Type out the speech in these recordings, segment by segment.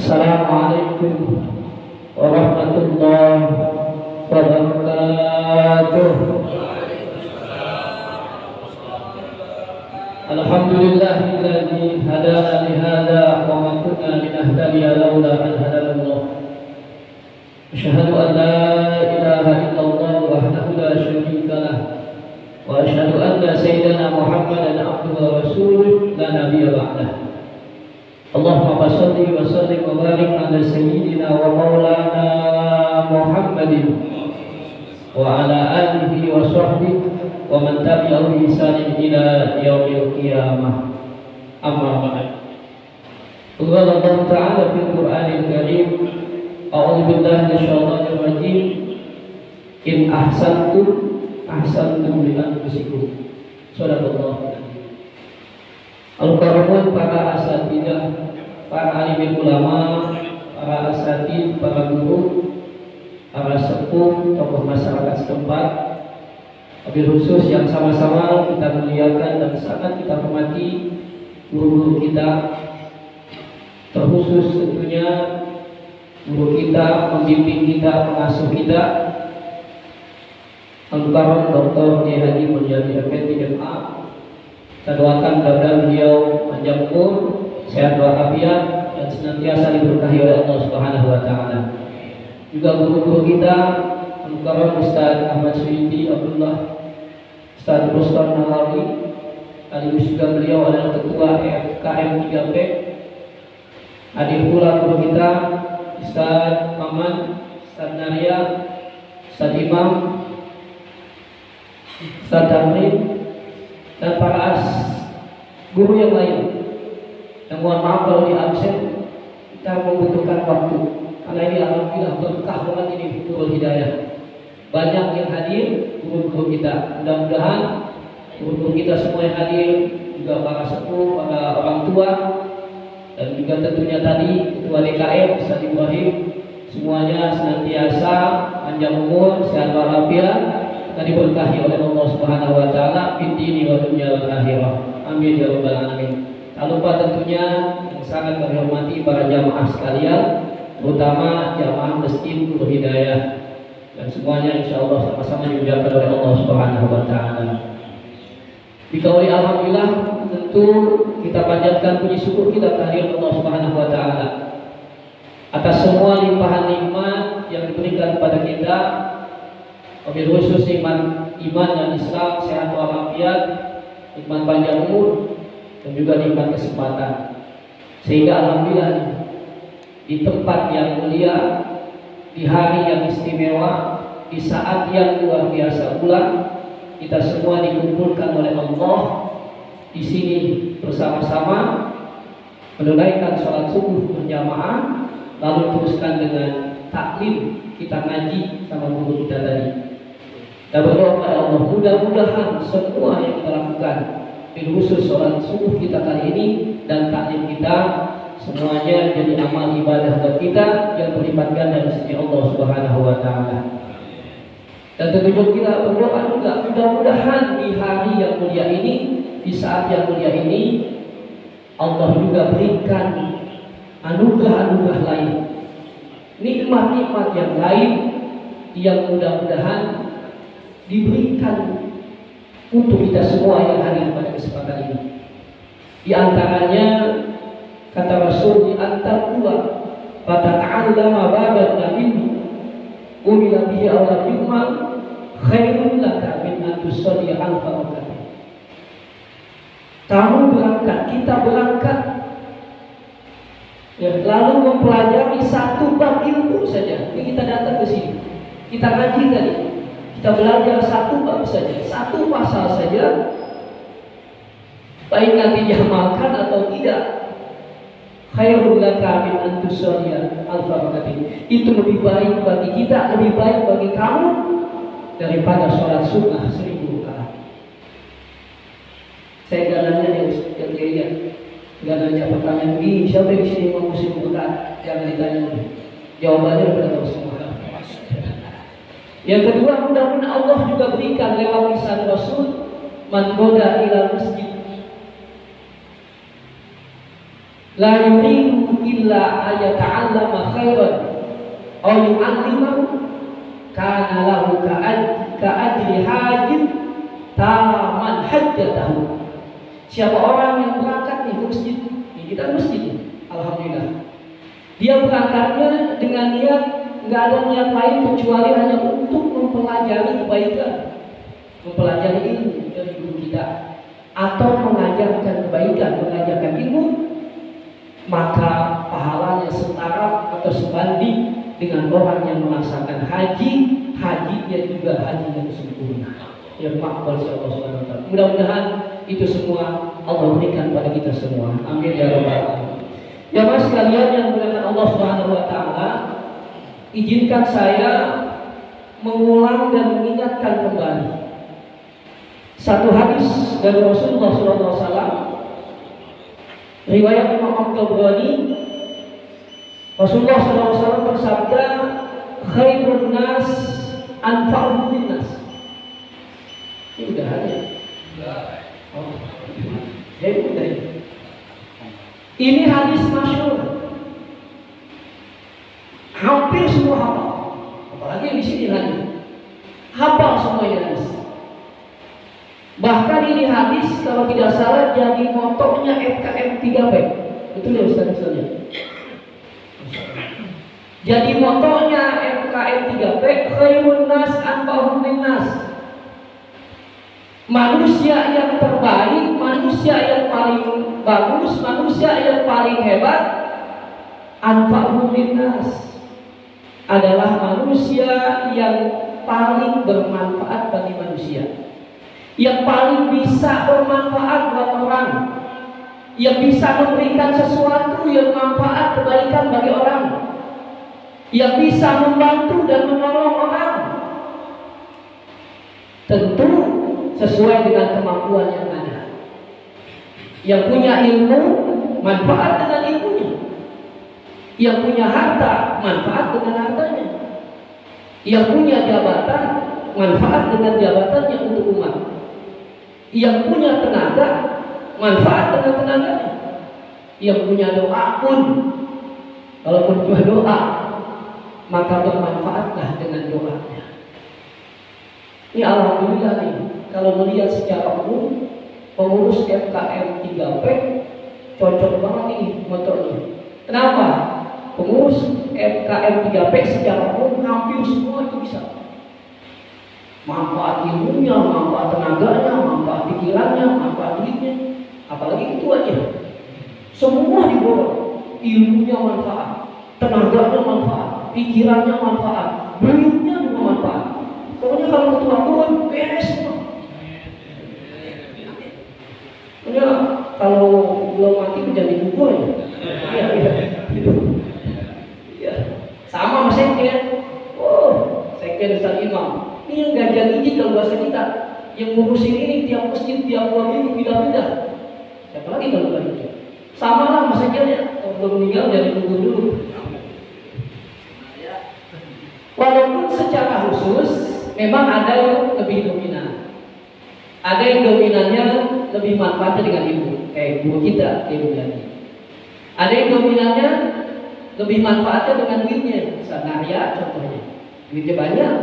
Assalamualaikum warahmatullahi wabarakatuh. Alhamdulillahilladzi hadana li hadza wa ma kunna linahtadiya laula an hadana Allah. Asyhadu an la ilaha illallah wahdahu la syarika lah wa asyhadu anna sayyidana Muhammadan abduhu wa rasuluh la nabiyya ba'dah. Allahumma shalli wa sallim wa barik ala sayyidina wa maulana Muhammadin wa ala alihi wa sahbihi wa man tabi'ahu bi ihsanin ila yaumil qiyamah. Amma ba'd. Qala Allah ta'ala fil Qur'anil Karim, a'udzu billahi minasyaitonir rajim. In ahsantum li anfusikum. Shadaqallah. Al-Qur'an, para asatidzah, para alim ulama, para asatidz, para guru, para sepuh, tokoh masyarakat setempat, wabil khusus yang sama-sama kita muliakan dan sangat kita hormati guru-guru kita, terkhusus tentunya guru kita, pembimbing kita, pengasuh kita, Al-Karam Dr. Kiai Haji Murjani Effendi MA. Kita doakan mudah-mudahan beliau panjang umur, sehat walafiat, dan senantiasa diberkahi oleh Allah Subhanahu wa taala. Juga guru-guru kita, Al-Karam Ustaz Ahmad Suyuti Abdullah, Ustaz Rustam Nawawi, sekaligus juga beliau adalah ketua FKM 3P. Hadir pula guru kita Ustaz Maman, Ustaz Naria, Ustaz Imam, Ustaz Damri, dan para guru yang lain. Yang mohon maaf kalau di absen, kita membutuhkan waktu karena ini alhamdulillah berkah banget ini Nurul Hidayah. Banyak yang hadir guru-guru kita. Mudah-mudahan guru-guru kita semua yang hadir, juga para sepuh, para orang tua, dan juga tentunya tadi Ketua DKM Ustaz Ibrahim, semuanya senantiasa panjang umur, sehat walafiat, dan diberkahi oleh Allah Subhanahu wa taala fid dini wa dunya wal akhirah. Amin ya rabbal alamin. Tak lupa tentunya yang sangat kami hormati para jamaah sekalian, terutama jamaah Masjid Nurul Hidayah, dan semuanya insyaallah sama-sama dimuliakan oleh Allah Subhanahu wa taala. Dikauli alhamdulillah, tentu kita panjatkan puji syukur kita kehadirat Allah Subhanahu wa taala atas semua limpahan nikmat yang diberikan kepada kita, wabil khusus iman dan Islam, sehat walafiat, nikmat panjang umur, dan juga nikmat kesempatan. Sehingga alhamdulillah di tempat yang mulia, di hari yang istimewa, di saat yang luar biasa pula, kita semua dikumpulkan oleh Allah di sini bersama-sama menunaikan sholat subuh berjamaah, lalu teruskan dengan taklim, kita ngaji sama guru kita tadi. Kita berdoa kepada Allah, mudah-mudahan semua yang kita lakukan, khusus sholat subuh kita kali ini dan taklim kita, semuanya jadi amal ibadah buat kita yang berlipat ganda di sisi Allah Subhanahu wa taala. Dan tentu kita berdoa juga, mudah-mudahan di hari yang mulia ini, di saat yang mulia ini, Allah juga berikan anugerah-anugerah lain, nikmat-nikmat yang lain yang mudah-mudahan diberikan untuk kita semua yang hadir pada kesempatan ini. Di antaranya kata Rasul, di antara dua, fata'allama baban nabi umila bihi awla yu'mal khairun laka min an tusalli alfa rakaat. Kamu berangkat, kita berangkat, ya, lalu mempelajari satu bab ilmu saja. Ini kita datang ke sini, kita ngaji tadi, kita belajar satu bab saja, satu pasal saja, baik nanti diamalkan atau tidak, khairul laka min an tusalli alfa rakaat. Itu lebih baik bagi kita, lebih baik bagi kamu daripada sholat sunnah 1000 rakaat. Saya gananya yang lihat, gananya pertanyaan begini, siapa yang sini mau 1000 rakaat? Jangan ditanya dulu, jawabannya sudah tahu semua. Yang kedua, mudah-mudahan Allah juga berikan lewat lisan Rasul, man goda ila masjid la yuridu illa ayata'allama khairan aw yu'allimahu kana lahu ka'ajri hajin taman hajjatahu. Siapa orang yang berangkat ke masjid, ini kita masjid, alhamdulillah. Dia berangkatnya dengan niat, nggak ada niat lain kecuali hanya untuk mempelajari kebaikan, mempelajari ilmu dari guru kita, atau mengajarkan kebaikan, mengajarkan ilmu, maka pahalanya setara atau sebanding dengan orang yang melaksanakan haji dia juga haji yang sempurna. Ya makbul Allah Subhanahu wa taala. Mudah-mudahan itu semua Allah berikan pada kita semua. Amin ya rabbal alamin. Ya mas sekalian yang dimuliakan Allah Subhanahu wa taala, izinkan saya mengulang dan mengingatkan kembali satu hadis dari Rasulullah SAW, riwayat Imam At-Tabrani. Rasulullah SAW bersabda, khairun nas anfa'uhum linnas. Ini udah ada. Oh. Jadi udah. Ini hadis masyhur. Hampir semua hafal. Apalagi yang di sini hadis. Hafal semua ini hadis. Bahkan ini hadis kalau tidak salah jadi motonya FKM 3P. Betul ya Ustaz? Jadi motonya FKM 3P, khairun nas anfa'uhum linnas. Manusia yang terbaik, manusia yang paling bagus, manusia yang paling hebat, anfa'uhum linnas, adalah manusia yang paling bermanfaat bagi manusia, yang paling bisa bermanfaat buat orang, yang bisa memberikan sesuatu yang manfaat kebaikan bagi orang, yang bisa membantu dan menolong orang, tentu sesuai dengan kemampuan yang ada. Yang punya ilmu, manfaat dengan ilmunya. Yang punya harta, manfaat dengan hartanya. Yang punya jabatan, manfaat dengan jabatannya untuk umat. Yang punya tenaga, manfaat dengan tenaganya. Yang punya doa pun, kalaupun cuma doa, maka bermanfaatlah dengan doanya. Ini alhamdulillah nih, kalau melihat secara umum, pengurus FKM 3P cocok banget nih motornya. Kenapa? Pengurus FKM 3P secara umum hampir semua itu bisa. Manfaat ilmunya, manfaat tenaganya, manfaat pikirannya, manfaat duitnya. Apalagi itu aja. Semua diborong. Ilmunya manfaat, tenaganya manfaat, pikirannya manfaat, duitnya juga manfaat. Pokoknya kalau ketua turun, beres semua. Pokoknya kalau belum mati menjadi bubur ya. Iya. Sama sama sekjen. Oh, sekjen Ustaz Imam. Ini yang gajian izin kalau bahasa kita. Yang ngurusin ini tiap masjid, tiap bulan ini pindah-pindah. Siapa lagi kalau bukan itu? Sama lah mas sekjennya. Kalau belum meninggal jadi tunggu dulu. Walaupun secara khusus memang ada yang lebih dominan. Ada yang dominannya lebih manfaatnya dengan ilmu, kayak guru kita, Ibu Yani. Ada yang dominannya lebih manfaatnya dengan duitnya, Sanaria contohnya. Duitnya banyak.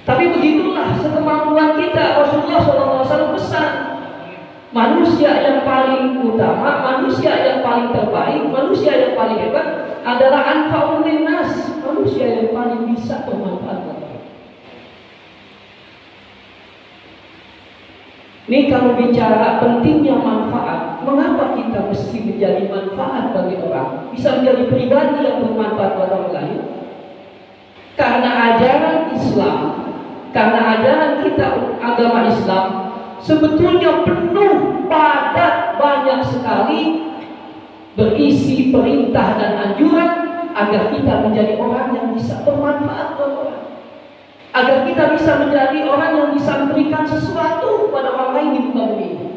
Tapi begitulah sekemampuan kita. Rasulullah SAW pesan, manusia yang paling utama, manusia yang paling terbaik, manusia yang paling hebat adalah anfa'ul linnas, manusia yang paling bisa bermanfaat. Ini kalau bicara pentingnya manfaat, mengapa kita mesti menjadi manfaat bagi orang, bisa menjadi pribadi yang bermanfaat buat orang lain? Karena ajaran Islam, karena ajaran kita agama Islam sebetulnya penuh, padat, banyak sekali berisi perintah dan anjuran agar kita menjadi orang yang bisa bermanfaat buat orang, agar kita bisa menjadi orang yang bisa memberikan sesuatu kepada orang lain di muka bumi ini,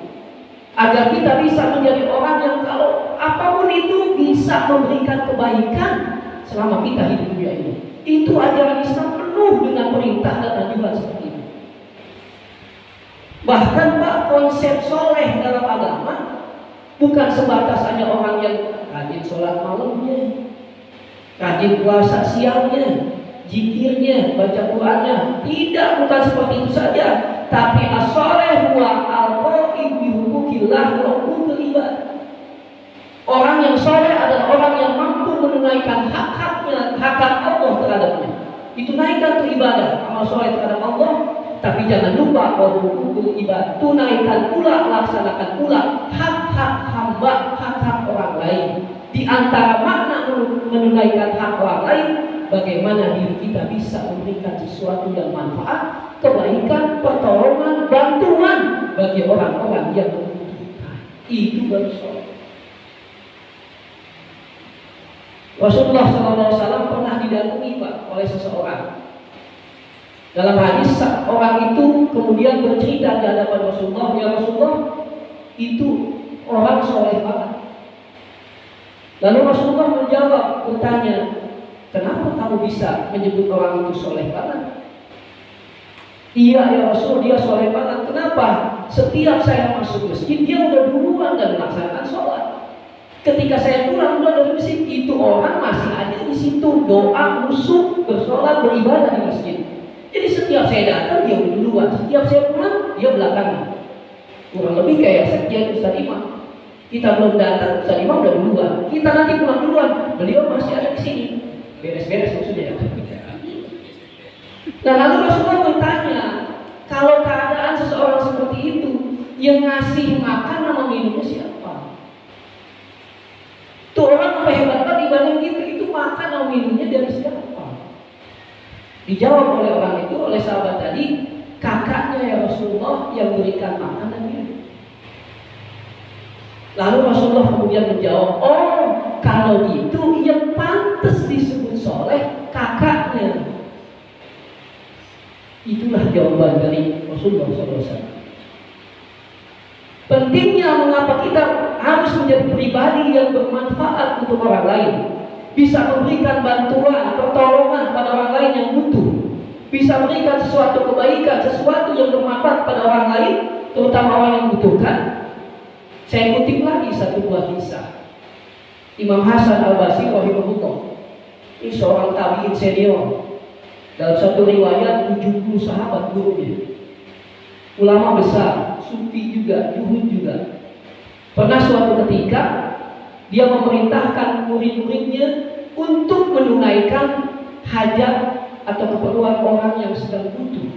agar kita bisa menjadi orang yang kalau apapun itu bisa memberikan kebaikan selama kita hidup di dunia ini. Itu ajaran Islam penuh dengan perintah dan anjuran seperti itu. Bahkan Pak, konsep soleh dalam agama Bukan sebatas hanya orang yang rajin sholat malamnya, rajin puasa siangnya, zikirnya, baca Qur'annya. Tidak, bukan seperti itu saja. Tapi as-sholeh wa al-qa'im bi hukukillah wa hukukil ibad. Orang yang soleh adalah orang yang mampu menunaikan hak-haknya, hak-hak Allah terhadapnya. Ditunaikan itu ibadah, amal soleh terhadap Allah. Tapi jangan lupa wa hukukil ibad. Tunaikan pula, laksanakan pula hak-hak hamba, hak-hak orang lain. Di antara makna menunaikan hak orang lain, bagaimana diri kita bisa memberikan sesuatu yang manfaat, kebaikan, pertolongan, bantuan bagi orang-orang yang membutuhkan. Itu baru soleh. Rasulullah SAW pernah didatangi oleh seseorang. Dalam hadis, orang itu kemudian bercerita di hadapan Rasulullah, ya Rasulullah, itu orang soleh banget. Lalu Rasulullah menjawab, bertanya, kenapa kamu bisa menyebut orang itu soleh banget? Iya ya Rasul, dia soleh banget. Kenapa? Setiap saya masuk masjid, dia udah duluan dan melaksanakan sholat. Ketika saya pulang dari masjid, itu orang masih ada di situ, doa, musuh, bersolat, beribadah di masjid. Jadi setiap saya datang dia udah duluan, setiap saya pulang dia belakangan. Kurang lebih kayak sekjen Ustaz Imam. Kita belum datang, Ustaz Imam udah duluan. Kita nanti pulang duluan, beliau masih ada di sini. Beres-beres maksudnya. Nah lalu Rasulullah bertanya, kalau keadaan seseorang seperti itu, yang ngasih makan sama minumnya siapa? Tuh orang apa hebat banget ibadah gitu, itu makan atau minumnya dari siapa? Dijawab oleh orang itu, oleh sahabat tadi, kakaknya ya Rasulullah yang berikan makan dan minum. Lalu Rasulullah kemudian menjawab, oh kalau gitu yang pantas disebut soleh kakaknya. Itulah jawaban dari Rasulullah SAW. Pentingnya mengapa kita harus menjadi pribadi yang bermanfaat untuk orang lain, bisa memberikan bantuan, pertolongan pada orang lain yang butuh, bisa memberikan sesuatu kebaikan, sesuatu yang bermanfaat pada orang lain, terutama orang yang membutuhkan. Saya kutip lagi satu buah kisah. Imam Hasan Al-Basri rahimahullah, ini seorang tabi'in senior. Dalam satu riwayat 70 sahabat gurunya, ulama besar, sufi juga, zuhud juga. Pernah suatu ketika dia memerintahkan murid-muridnya untuk menunaikan hajat atau keperluan orang yang sedang butuh,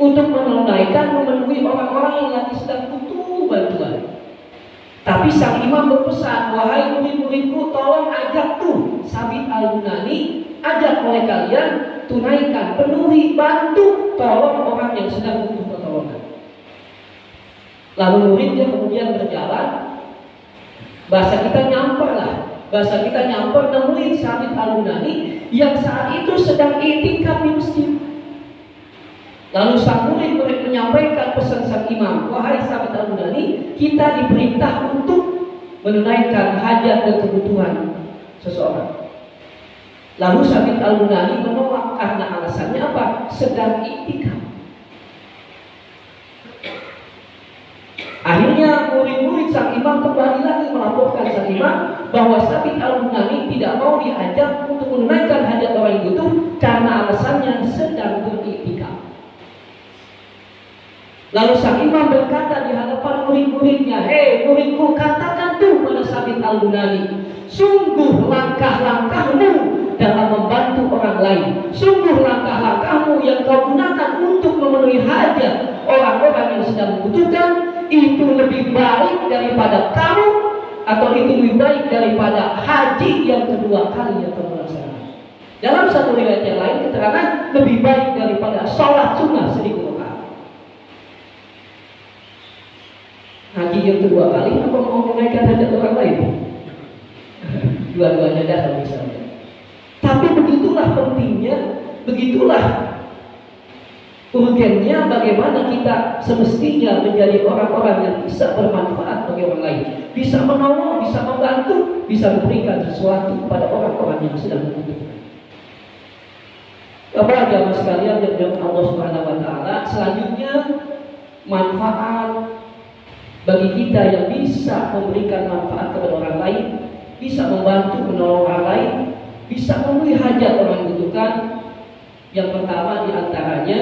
untuk memenuhi orang-orang yang lagi sedang butuh bantuan. Tapi sang imam berpesan, wahai murid-muridku, tolong ajak tuh Sabit Al-Bunani, ajak oleh kalian, tunaikan, penuhi, bantu, tolong orang yang sedang butuh pertolongan. Lalu muridnya kemudian berjalan, bahasa kita nyamper lah, bahasa kita nyamper, nemuin Sabit Al-Bunani yang saat itu sedang i'tikaf di masjid. Lalu sang murid menyampaikan pesan sang imam, wahai Sabit Al-Bunani, kita diperintah untuk menunaikan hajat dan kebutuhan seseorang. Lalu Sabit Al-Bunani menolak karena alasannya apa? Sedang i'tikaf. Akhirnya murid-murid sang imam kembali lagi melaporkan sang imam bahwa Sabit Al-Bunani tidak mau diajak untuk menunaikan hajat orang yang butuh karena alasannya sedang beriktikaf. Lalu sang imam berkata di hadapan murid-muridnya, hei muridku, katakan tuh pada Sabit Al-Bunani, sungguh langkah-langkahmu dalam membantu orang lain, sungguh langkah-langkahmu yang kau gunakan untuk memenuhi hajat orang-orang yang sedang membutuhkan, itu lebih baik daripada kamu, atau itu lebih baik daripada haji yang kedua kali yang kamu laksanakan. Dalam satu riwayat yang lain keterangan lebih baik daripada sholat sunnah 1000 rakaat. Haji yang kedua kali apa mau menaikkan hajat orang lain? Dua-duanya dah misalnya. Tapi begitulah pentingnya, begitulah urgennya bagaimana kita semestinya menjadi orang-orang yang bisa bermanfaat bagi orang lain, bisa menolong, bisa membantu, bisa memberikan sesuatu kepada orang-orang yang sedang membutuhkan. Bapak jamaah sekalian yang dirahmati Allah Subhanahu wa taala, selanjutnya manfaat Bagi kita yang bisa memberikan manfaat kepada orang lain, bisa membantu menolong orang lain, bisa memenuhi hajat orang yang membutuhkan, yang pertama diantaranya,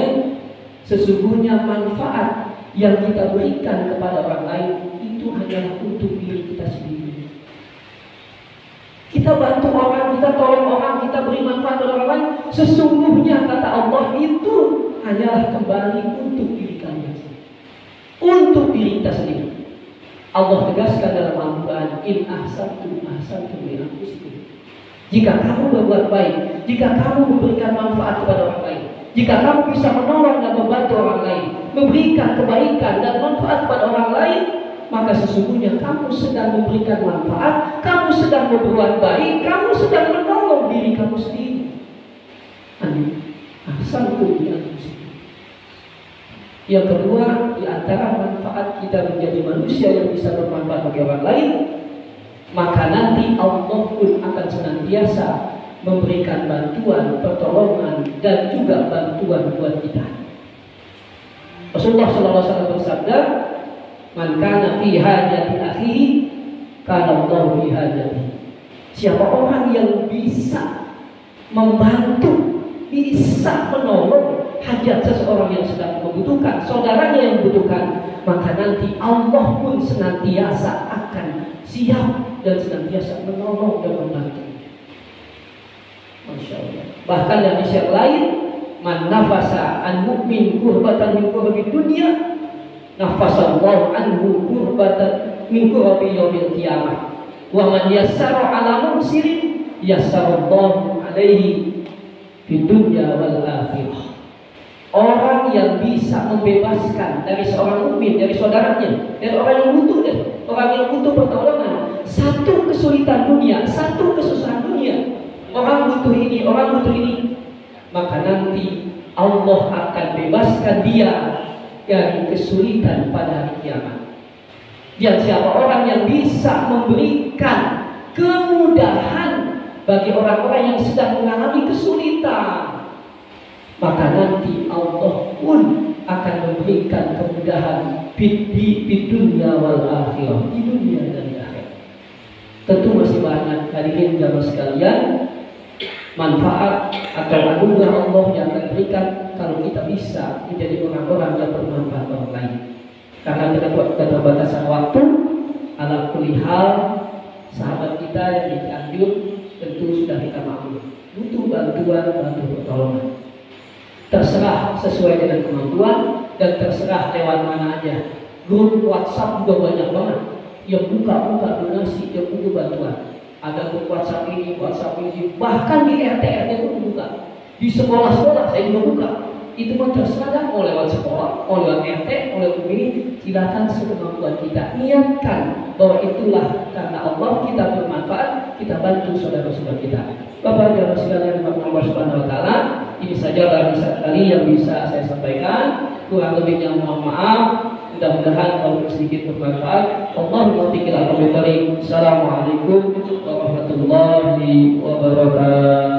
sesungguhnya manfaat yang kita berikan kepada orang lain itu hanyalah untuk diri kita sendiri. Kita bantu orang, kita tolong orang, kita beri manfaat kepada orang lain, sesungguhnya kata Allah itu hanyalah kembali untuk diri kalian sendiri, untuk diri kita sendiri. Allah tegaskan dalam Al-Quran, in ahsantum ahsantum li anfusikum. Jika kamu berbuat baik, jika kamu memberikan manfaat kepada orang lain, jika kamu bisa menolong dan membantu orang lain, memberikan kebaikan dan manfaat kepada orang lain, maka sesungguhnya kamu sedang memberikan manfaat, kamu sedang berbuat baik, kamu sedang menolong diri kamu sendiri. Ahsantum li anfusikum. Yang kedua, di antara manfaat kita menjadi manusia yang bisa bermanfaat bagi orang lain, maka nanti Allah pun akan senantiasa memberikan bantuan, pertolongan, dan juga bantuan buat kita. Rasulullah SAW bersabda, "Man kana fi hajati akhihi, kana Allah fi hajati." Siapa orang yang bisa membantu, bisa menolong hajat seseorang yang sedang membutuhkan, saudaranya yang membutuhkan, maka nanti Allah pun senantiasa akan siap dan senantiasa menolong dan membantu. Masya Allah. Bahkan dari sisi lain, man nafasa an mu'min kurbatan min kurbi dunia, nafasa Allah anhu kurbatan min kurbi yaumil qiyamah. Wa man yassara ala musirin yassara Allah alaihi fid dunya wal akhirah. Orang yang bisa membebaskan dari seorang mukmin, dari saudaranya, dari orang yang butuh, orang yang butuh pertolongan, satu kesulitan dunia, satu kesusahan dunia, orang butuh ini, orang butuh ini, maka nanti Allah akan bebaskan dia dari kesulitan pada hari kiamat. Dan siapa orang yang bisa memberikan kemudahan bagi orang-orang yang sedang mengalami kesulitan, maka nanti Allah pun akan memberikan kemudahan di dunia wal akhirah, di dunia dan di akhirat. Tentu masih banyak hadirin jamaah sekalian manfaat atau anugerah Allah yang akan berikan kalau kita bisa menjadi orang-orang yang bermanfaat orang lain. Karena keterbatasan waktu, ala kulli hal, sahabat kita yang di Cianjur tentu sudah kita maklum, butuh bantuan, bantu pertolongan. Terserah sesuai dengan kemampuan dan terserah lewat mana aja. Grup WhatsApp juga banyak banget yang buka donasi, yang butuh bantuan. Ada grup WhatsApp ini, bahkan di RT-RT pun buka. Di sekolah-sekolah saya juga buka. Itu pun terserah, mau lewat sekolah, mau lewat RT, mau lewat ini, silakan sekemampuan kita. Niatkan bahwa itulah karena Allah kita bermanfaat, kita bantu saudara-saudara kita. Bapak dan Ibu sekalian, Allah Subhanahu wa taala, ini saja barangkali yang bisa saya sampaikan. Kurang lebihnya mohon maaf. Mudah-mudahan kalau sedikit bermanfaat. Allahumma taqabbal. Assalamualaikum warahmatullahi wabarakatuh.